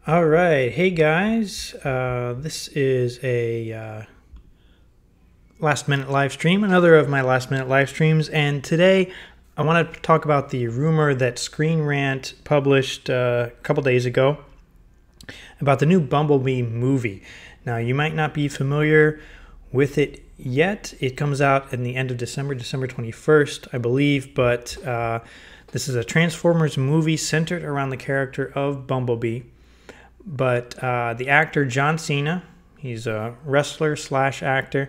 All right, hey guys, this is a last minute live stream, another of my last minute live streams, and today I want to talk about the rumor that Screen Rant published a couple days ago about the new Bumblebee movie. Now, you might not be familiar with it yet. It comes out in the end of December, December 21st, I believe, but this is a Transformers movie centered around the character of Bumblebee. But the actor John Cena, he's a wrestler slash actor,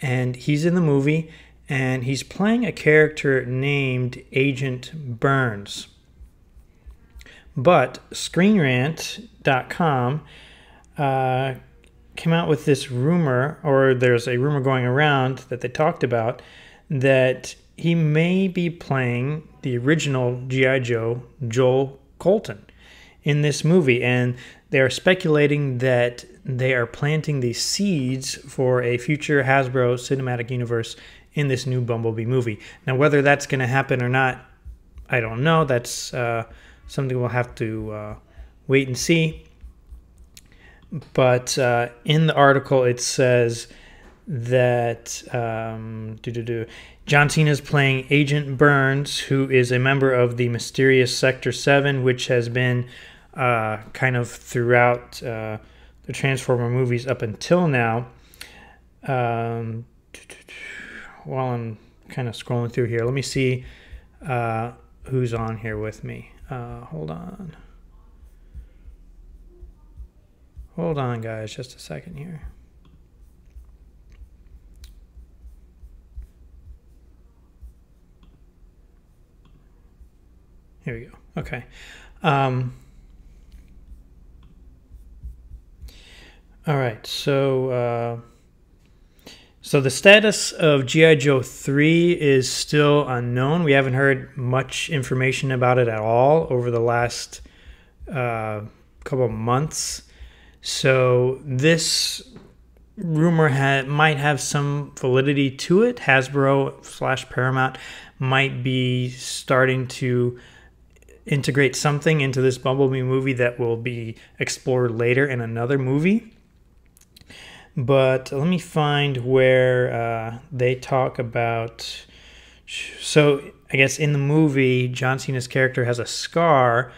and he's in the movie, and he's playing a character named Agent Burns. But ScreenRant.com came out with this rumor, or there's a rumor going around that they talked about, that he may be playing the original G.I. Joe, Joel Colton, in this movie, and they are speculating that they are planting the seeds for a future Hasbro cinematic universe in this new Bumblebee movie. Now, whether that's going to happen or not, I don't know. That's something we'll have to wait and see. But in the article, it says that John Cena is playing Agent Burns, who is a member of the mysterious Sector 7, which has been kind of throughout the Transformer movies up until now. While I'm kind of scrolling through here, let me see who's on here with me. Hold on, guys, just a second here. Here we go. Okay. All right, so the status of G.I. Joe 3 is still unknown. We haven't heard much information about it at all over the last couple of months. So this rumor might have some validity to it. Hasbro / Paramount might be starting to integrate something into this Bumblebee movie that will be explored later in another movie. But let me find where they talk about... So I guess in the movie, John Cena's character has a scar,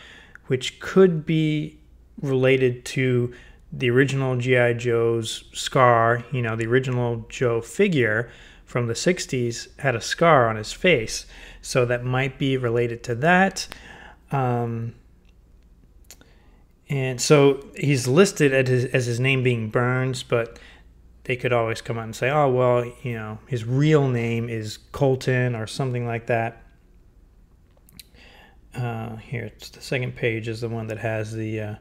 which could be related to the original G.I. Joe's scar. You know, the original Joe figure from the 60s had a scar on his face. So that might be related to that. And so he's listed as his name being Burns, but they could always come out and say, oh, well, you know, his real name is Colton or something like that. Here, it's the second page is the one that has the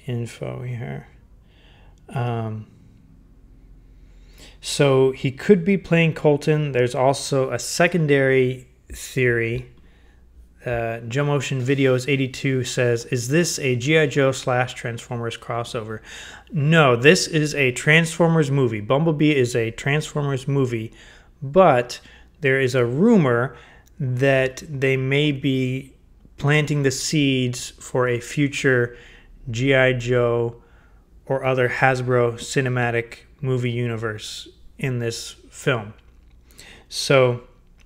info here. So he could be playing Colton. There's also a secondary theory. Joe Motion Videos 82 says, is this a G.I. Joe / Transformers crossover? No, this is a Transformers movie. Bumblebee is a Transformers movie, but there is a rumor that they may be planting the seeds for a future G.I. Joe or other Hasbro cinematic movie universe in this film. So,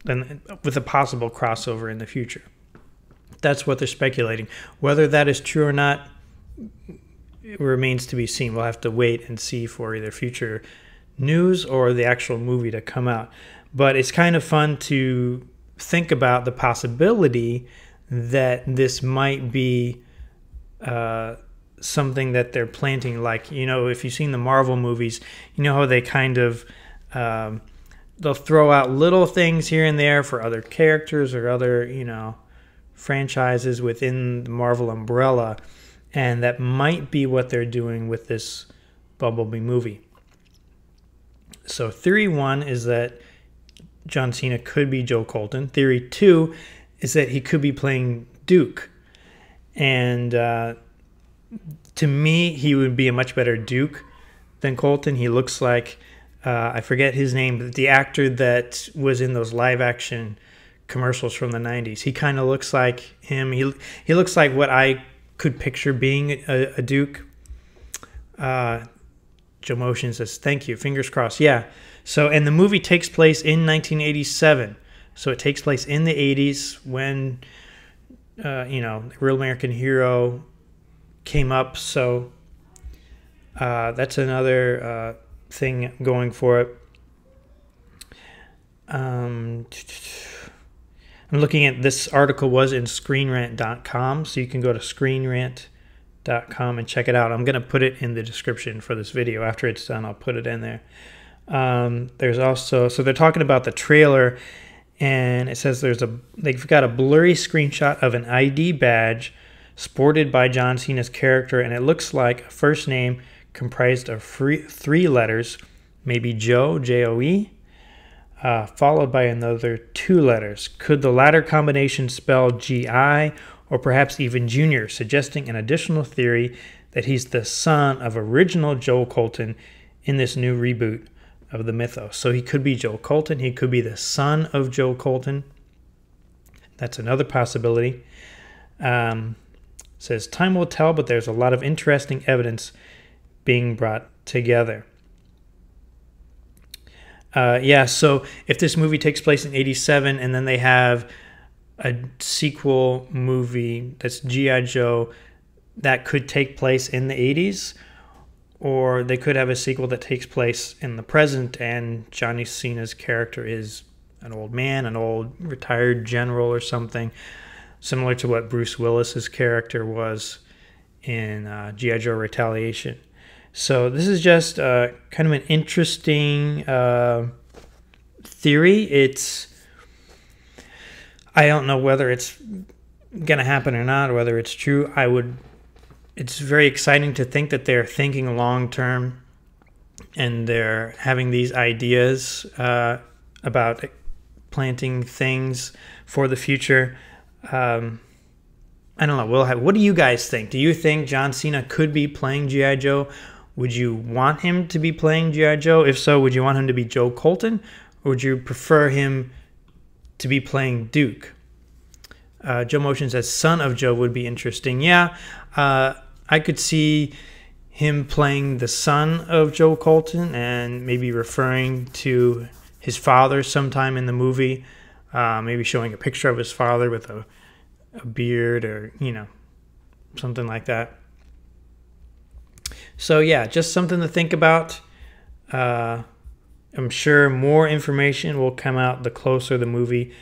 and with a possible crossover in the future. That's what they're speculating. Whether that is true or not, it remains to be seen. We'll have to wait and see for either future news or the actual movie to come out. But it's kind of fun to think about the possibility that this might be something that they're planting. Like, you know, if you've seen the Marvel movies, you know how they kind of... they'll throw out little things here and there for other characters or other, you know, franchises within the Marvel umbrella, and that might be what they're doing with this Bumblebee movie. So theory 1 is that John Cena could be Joe Colton. Theory 2 is that he could be playing Duke, and to me, he would be a much better Duke than Colton. He looks like I forget his name, but the actor that was in those live action commercials from the 90s. He kind of looks like him. He looks like what I could picture being a Duke. Joe Motion says, thank you. Fingers crossed. Yeah. So, and the movie takes place in 1987. So it takes place in the 80s when, the Real American Hero came up. So that's another thing going for it. I'm looking at this article was in ScreenRant.com. So you can go to ScreenRant.com and check it out. I'm going to put it in the description for this video. After it's done, I'll put it in there. There's also, so they're talking about the trailer, and it says they've got a blurry screenshot of an ID badge sported by John Cena's character, and it looks like a first name comprised of three letters, maybe Joe, J-O-E, followed by another 2 letters. Could the latter combination spell G-I, or perhaps even Junior, suggesting an additional theory that he's the son of original Joe Colton in this new reboot of the mythos. So he could be Joe Colton. He could be the son of Joe Colton. That's another possibility. Says, time will tell, but there's a lot of interesting evidence being brought together. So if this movie takes place in 87 and then they have a sequel movie that's G.I. Joe that could take place in the 80s, or they could have a sequel that takes place in the present and Johnny Cena's character is an old man, an old retired general or something, similar to what Bruce Willis's character was in G.I. Joe Retaliation. So this is just kind of an interesting theory. I don't know whether it's going to happen or not, or whether it's true. It's very exciting to think that they're thinking long term and they're having these ideas about planting things for the future. I don't know. What do you guys think? Do you think John Cena could be playing G.I. Joe? Would you want him to be playing G.I. Joe? If so, would you want him to be Joe Colton? Or would you prefer him to be playing Duke? Joe Motion says son of Joe would be interesting. Yeah, I could see him playing the son of Joe Colton and maybe referring to his father sometime in the movie. Maybe showing a picture of his father with a beard or, something like that. So, yeah, just something to think about. I'm sure more information will come out the closer the movie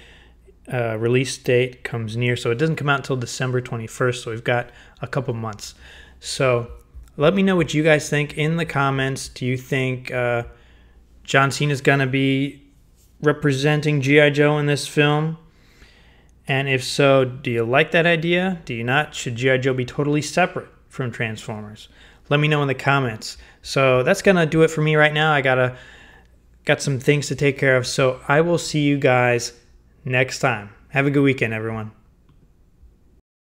release date comes near. So it doesn't come out until December 21st, so we've got a couple months. So let me know what you guys think in the comments. Do you think John Cena is going to be representing G.I. Joe in this film? And if so, do you like that idea? Do you not? Should G.I. Joe be totally separate from Transformers? Let me know in the comments. So that's going to do it for me right now. I got some things to take care of. So I will see you guys next time. Have a good weekend, everyone.